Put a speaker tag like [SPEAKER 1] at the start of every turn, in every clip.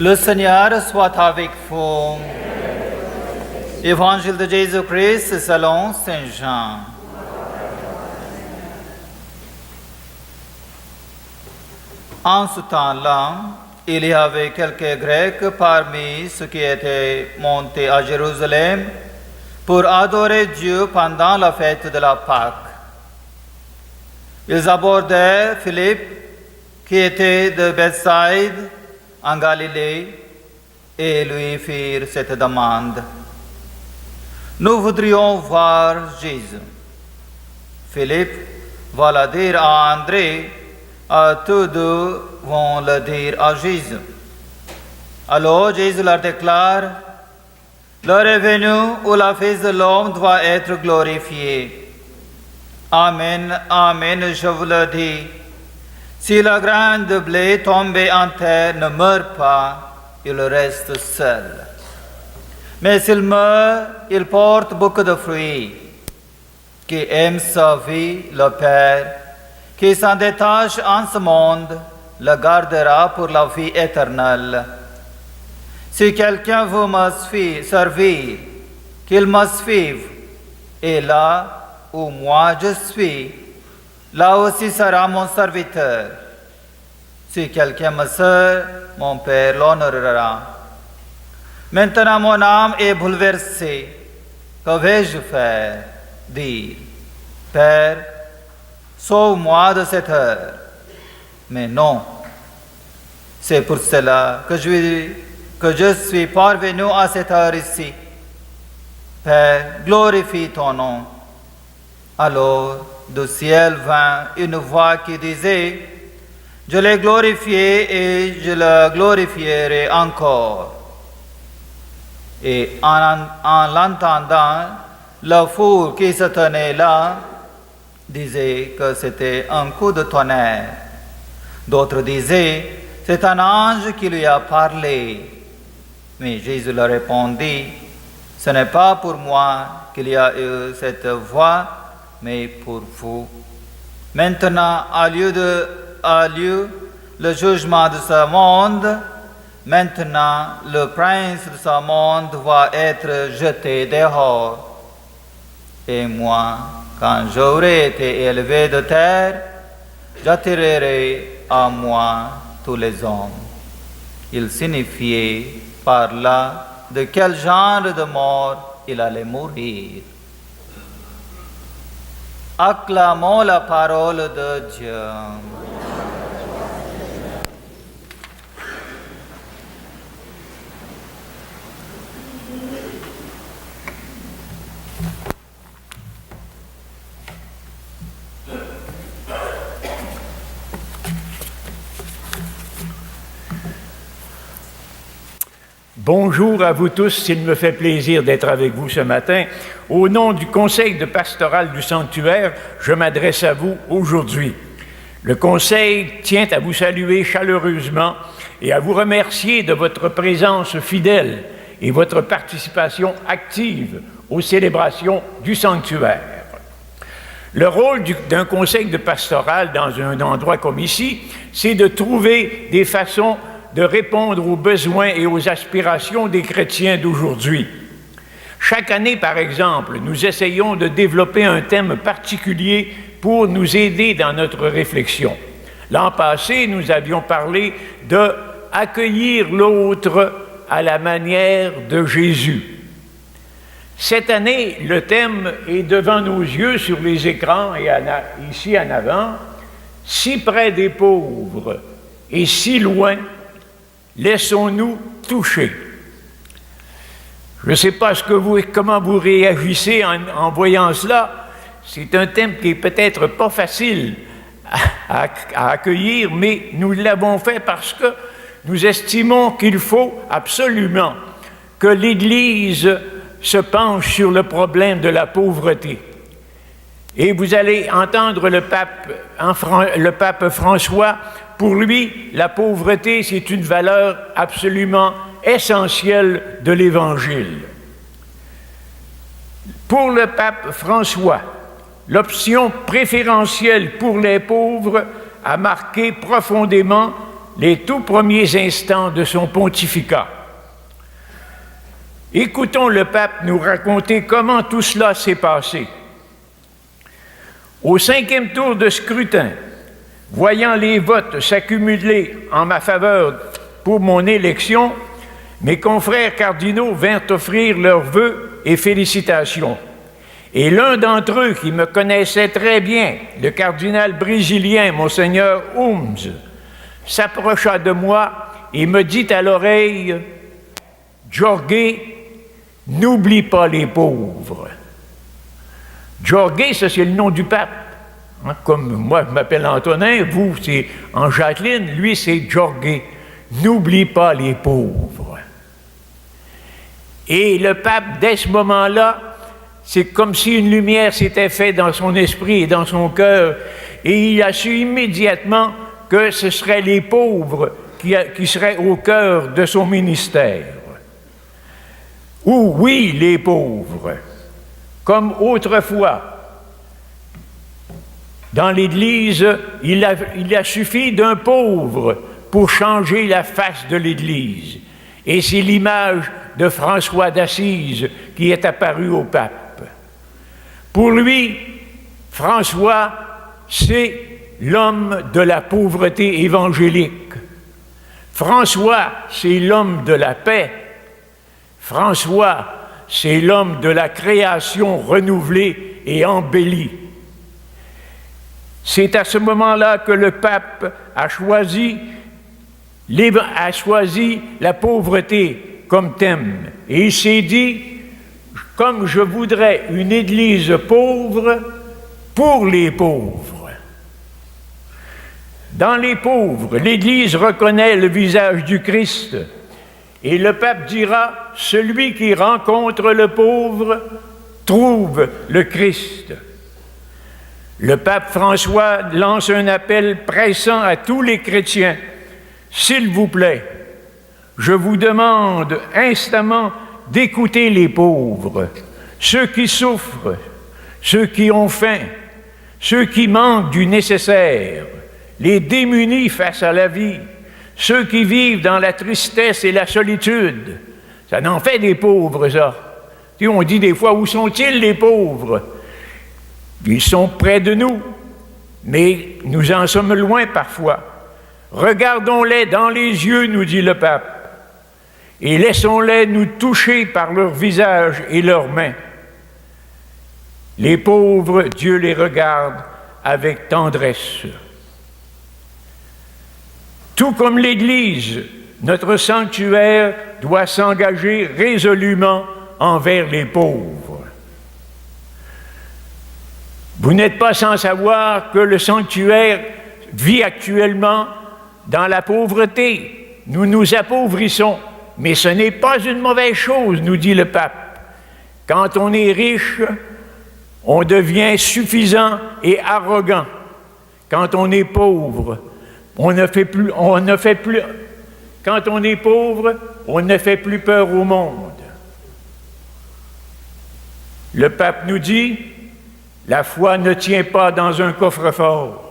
[SPEAKER 1] Le Seigneur soit avec vous. Évangile de Jésus-Christ selon Saint Jean. En ce temps-là, il y avait quelques Grecs parmi ceux qui étaient montés à Jérusalem pour adorer Dieu pendant la fête de la Pâque. Ils abordèrent Philippe, qui était de Bethsaïde, en Galilée, et lui firent cette demande. Nous voudrions voir Jésus. Philippe va le dire à André, tous deux vont le dire à Jésus. Alors Jésus leur déclare, l'heure est venue où la Fils de l'homme doit être glorifiée. Amen, amen, je vous le dis. Si le grain de blé tombé en terre ne meurt pas, il reste seul. Mais s'il meurt, il porte beaucoup de fruits. Qui aime sa vie, le Père, qui s'en détache en ce monde, le gardera pour la vie éternelle. Si quelqu'un veut me servir, qu'il me suive, et là où moi je suis, là aussi sera mon serviteur. Si quelqu'un me sert, mon Père l'honorera. Maintenant mon âme est bouleversée. Que vais-je faire? Dire, Père, sauve-moi de cette heure. Mais non. C'est pour cela que je suis parvenu à cette heure ici. Père, glorifie ton nom. Alors, du ciel vint une voix qui disait, je l'ai glorifié et je le glorifierai encore. Et en l'entendant, la foule qui se tenait là disait que c'était un coup de tonnerre. D'autres disaient, c'est un ange qui lui a parlé. Mais Jésus leur répondit, ce n'est pas pour moi qu'il y a eu cette voix, mais pour vous. Maintenant a lieu le jugement de ce monde. Maintenant, le prince de ce monde va être jeté dehors. Et moi, quand j'aurai été élevé de terre, j'attirerai à moi tous les hommes. Il signifiait par là de quel genre de mort il allait mourir. Acclamons la parole de Dieu.
[SPEAKER 2] Bonjour à vous tous, il me fait plaisir d'être avec vous ce matin. Au nom du Conseil de pastoral du sanctuaire, je m'adresse à vous aujourd'hui. Le Conseil tient à vous saluer chaleureusement et à vous remercier de votre présence fidèle et votre participation active aux célébrations du sanctuaire. Le rôle d'un conseil de pastoral dans un endroit comme ici, c'est de trouver des façons de répondre aux besoins et aux aspirations des chrétiens d'aujourd'hui. Chaque année, par exemple, nous essayons de développer un thème particulier pour nous aider dans notre réflexion. L'an passé, nous avions parlé de « accueillir l'autre à la manière de Jésus ». Cette année, le thème est devant nos yeux sur les écrans et ici en avant, « Si près des pauvres et si loin, laissons-nous toucher ». Je ne sais pas comment vous réagissez en voyant cela. C'est un thème qui est peut-être pas facile à accueillir, mais nous l'avons fait parce que nous estimons qu'il faut absolument que l'Église se penche sur le problème de la pauvreté. Et vous allez entendre le pape François. Pour lui, la pauvreté, c'est une valeur absolument essentielle de l'Évangile. Pour le pape François, l'option préférentielle pour les pauvres a marqué profondément les tout premiers instants de son pontificat. Écoutons le pape nous raconter comment tout cela s'est passé. Au 5e tour de scrutin, voyant les votes s'accumuler en ma faveur pour mon élection, mes confrères cardinaux vinrent offrir leurs vœux et félicitations. Et l'un d'entre eux, qui me connaissait très bien, le cardinal brésilien, Monseigneur Holmes, s'approcha de moi et me dit à l'oreille, « Jorge, n'oublie pas les pauvres. » Jorge, ça c'est le nom du pape. Hein, comme moi, je m'appelle Antonin, vous, c'est en Jacqueline, lui, c'est Jorge. N'oublie pas les pauvres. Et le pape, dès ce moment-là, c'est comme si une lumière s'était faite dans son esprit et dans son cœur, et il a su immédiatement que ce seraient les pauvres qui seraient au cœur de son ministère. Ou oui, les pauvres. Comme autrefois, dans l'Église, il a suffi d'un pauvre pour changer la face de l'Église. Et c'est l'image de François d'Assise qui est apparue au pape. Pour lui, François, c'est l'homme de la pauvreté évangélique. François, c'est l'homme de la paix. François, c'est l'homme de la création renouvelée et embellie. C'est à ce moment-là que le pape a choisi la pauvreté comme thème. Et il s'est dit, comme je voudrais une Église pauvre pour les pauvres. Dans les pauvres, l'Église reconnaît le visage du Christ. Et le pape dira, celui qui rencontre le pauvre trouve le Christ. Le pape François lance un appel pressant à tous les chrétiens. S'il vous plaît, je vous demande instamment d'écouter les pauvres, ceux qui souffrent, ceux qui ont faim, ceux qui manquent du nécessaire, les démunis face à la vie, ceux qui vivent dans la tristesse et la solitude. Ça en fait des pauvres, ça. Tu sais, on dit des fois, où sont-ils les pauvres? Ils sont près de nous, mais nous en sommes loin parfois. Regardons-les dans les yeux, nous dit le pape, et laissons-les nous toucher par leur visage et leurs mains. Les pauvres, Dieu les regarde avec tendresse. Tout comme l'Église, notre sanctuaire doit s'engager résolument envers les pauvres. Vous n'êtes pas sans savoir que le sanctuaire vit actuellement dans la pauvreté. Nous nous appauvrissons, mais ce n'est pas une mauvaise chose, nous dit le pape. Quand on est riche, on devient suffisant et arrogant. Quand on est pauvre, quand on est pauvre, on ne fait plus peur au monde. Le pape nous dit, la foi ne tient pas dans un coffre-fort.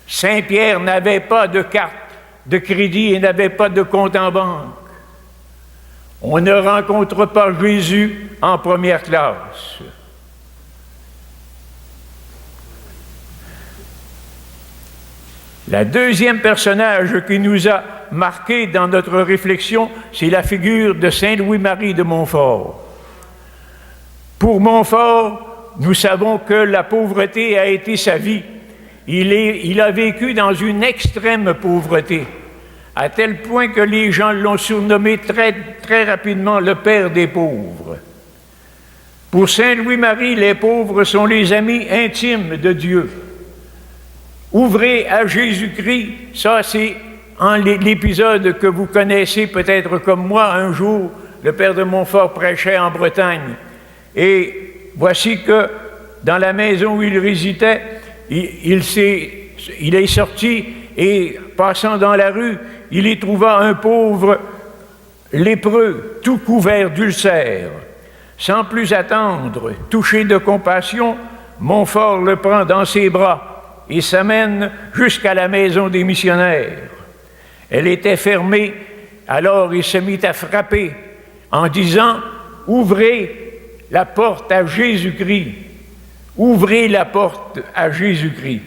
[SPEAKER 2] Saint Pierre n'avait pas de carte de crédit et n'avait pas de compte en banque. On ne rencontre pas Jésus en première classe. Le deuxième personnage qui nous a marqué dans notre réflexion, c'est la figure de Saint Louis-Marie de Montfort. Pour Montfort, nous savons que la pauvreté a été sa vie. Il a vécu dans une extrême pauvreté, à tel point que les gens l'ont surnommé très, très rapidement le père des pauvres. Pour Saint Louis-Marie, les pauvres sont les amis intimes de Dieu. Ouvrez à Jésus-Christ, ça c'est l'épisode que vous connaissez peut-être comme moi. Un jour, le père de Montfort prêchait en Bretagne. Et voici que dans la maison où il résidait, il est sorti et passant dans la rue, il y trouva un pauvre lépreux, tout couvert d'ulcères. Sans plus attendre, touché de compassion, Montfort le prend dans ses bras et s'amène jusqu'à la maison des missionnaires. Elle était fermée, alors il se mit à frapper en disant « Ouvrez la porte à Jésus-Christ, ouvrez la porte à Jésus-Christ. »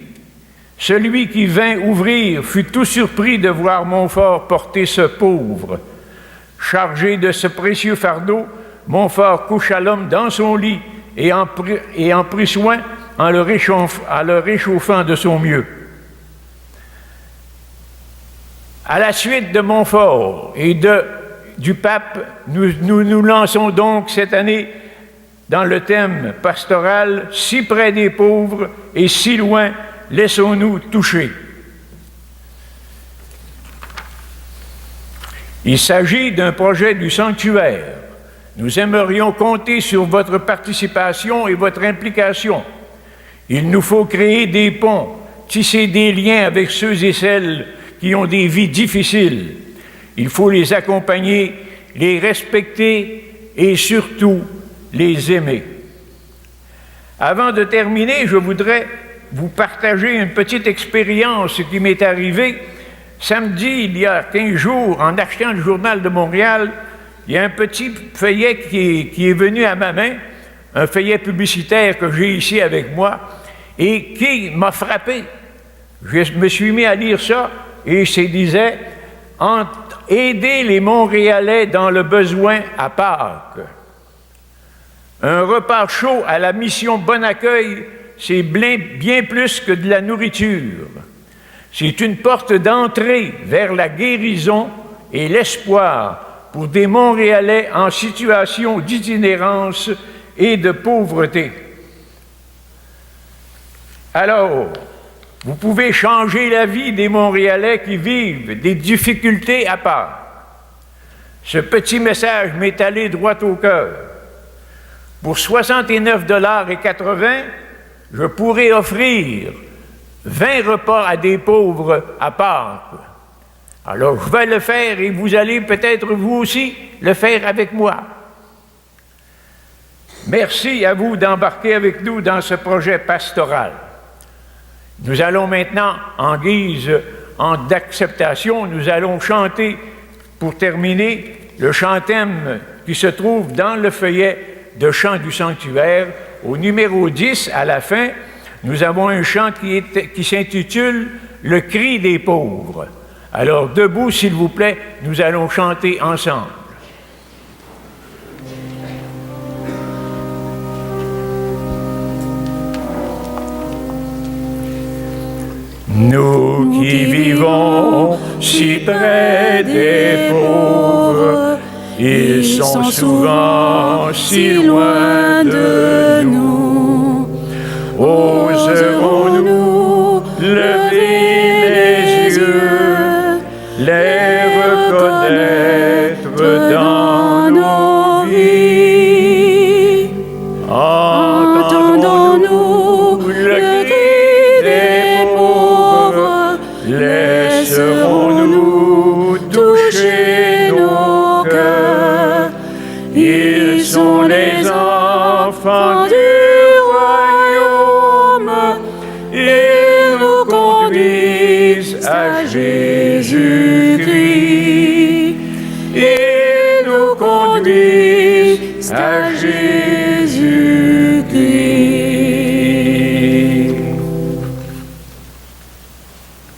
[SPEAKER 2] Celui qui vint ouvrir fut tout surpris de voir Montfort porter ce pauvre. Chargé de ce précieux fardeau, Montfort coucha l'homme dans son lit et en prit soin en le réchauffant de son mieux. À la suite de Montfort et du pape, nous lançons donc cette année dans le thème pastoral « Si près des pauvres et si loin, laissons-nous toucher ». Il s'agit d'un projet du sanctuaire. Nous aimerions compter sur votre participation et votre implication. Il nous faut créer des ponts, tisser des liens avec ceux et celles qui ont des vies difficiles. Il faut les accompagner, les respecter et surtout les aimer. Avant de terminer, je voudrais vous partager une petite expérience qui m'est arrivée samedi, il y a 15 jours, en achetant le Journal de Montréal. Il y a un petit feuillet qui est venu à ma main, un feuillet publicitaire que j'ai ici avec moi et qui m'a frappé. Je me suis mis à lire ça et ça disait « Aider les Montréalais dans le besoin à Pâques ». Un repas chaud à la mission Bon Accueil, c'est bien plus que de la nourriture. C'est une porte d'entrée vers la guérison et l'espoir pour des Montréalais en situation d'itinérance et de pauvreté. Alors, vous pouvez changer la vie des Montréalais qui vivent des difficultés à part. Ce petit message m'est allé droit au cœur. Pour 69,80 $, je pourrais offrir 20 repas à des pauvres à Pâques. Alors, je vais le faire et vous allez peut-être vous aussi le faire avec moi. Merci à vous d'embarquer avec nous dans ce projet pastoral. Nous allons maintenant, en guise d'acceptation, nous allons chanter, pour terminer, le chant-thème qui se trouve dans le feuillet de chant du sanctuaire. Au numéro 10, à la fin, nous avons un chant qui s'intitule « Le cri des pauvres ». Alors, debout, s'il vous plaît, nous allons chanter ensemble. Nous qui vivons si près des pauvres, ils sont souvent si loin de nous. Oserons-nous lever les yeux, les reconnaître dans nos vies? Entendons-nous le cri des pauvres? Laisserons-nous toucher nos cœurs? Ils sont les enfants du royaume, ils nous conduisent à Jésus-Christ, ils nous conduisent à